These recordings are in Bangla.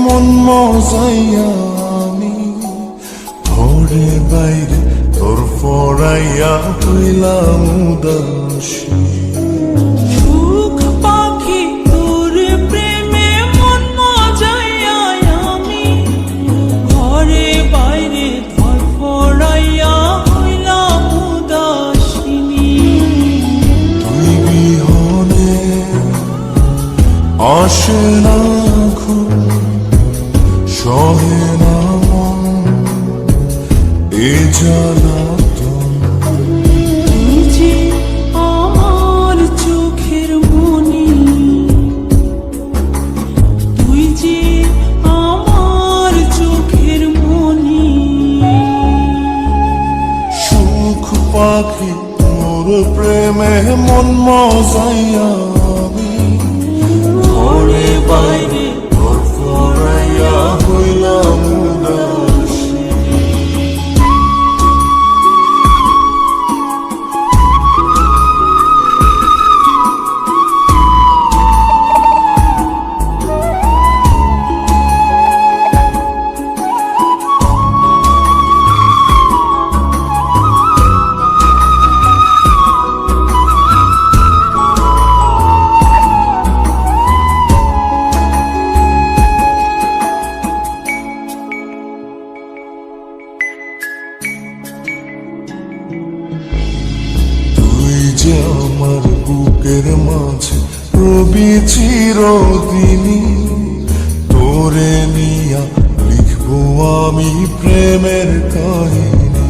মন মজাইয়া আমি ঘরে বাইরে তোর ফরাইয়া হইলাম উদাসী। সুখ পাখি তোর প্রেমে মন মজাইয়া আমি ঘরে বাইরে তোর ফরাইয়া হইলাম উদাসিনী। তুই বিহনে আসে না ঘুম, সহে না মন এ জ্বালাতন। তুই যে আমার চোখের মনি, তুই যে আমার চোখের মনি। সুখ পাখি তোর প্রেমে মন মজাইয়া আমি ঘরে বাইরে তোর ফরাইয়া হইলাম উদাসী। যে আমার বুকের মাঝে রবি চিরদিনই, তোরে নিয়া লিখবো আমি প্রেমের কাহিনী।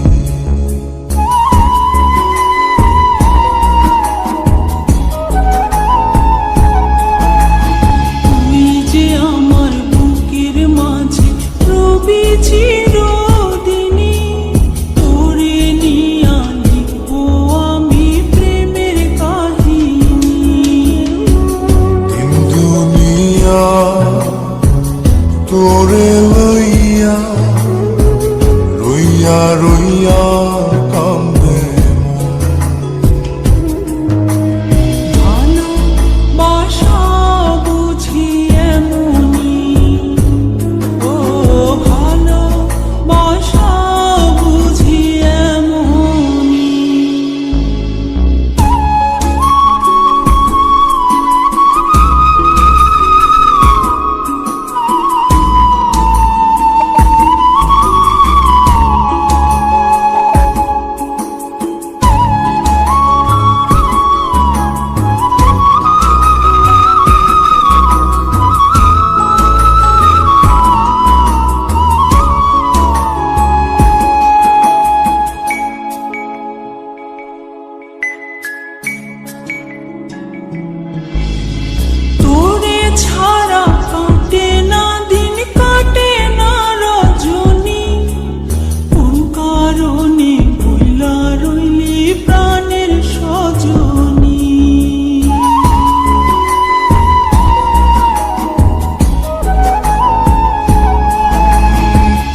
তুই যে আমার বুকের মাঝে রবি চিরদিনই, তোরে নিয়া লিখবো আমি প্রেমের কাহিনী। দিন দুনিয়া তোরে লইয়া রইয়া রইয়া কান্দে মন। ভালোবাসা বুঝি এমনি, ও ভালোবাসা বুঝি এমনি। তোরে ছাড়া কাটে না দিন, কাটে না রজনী। কোন কারণে ভুলা রইলি প্রাণের সজনী।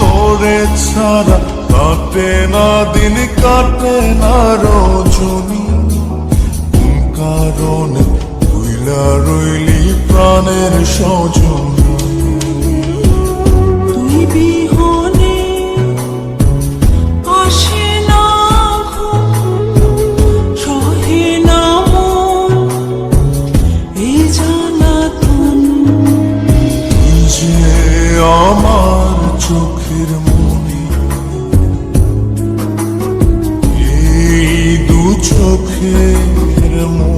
তোরে ছাড়া কাটে না দিন, কাটে না রজনী। কোন কারণে ভুইলা রইলি প্রাণের সজনী। তুই বিহনে আসে না ঘুম, সহে না মন এই জ্বালাতন। তুই যে আমার চোখের মনি, এই দু চোখের মনি।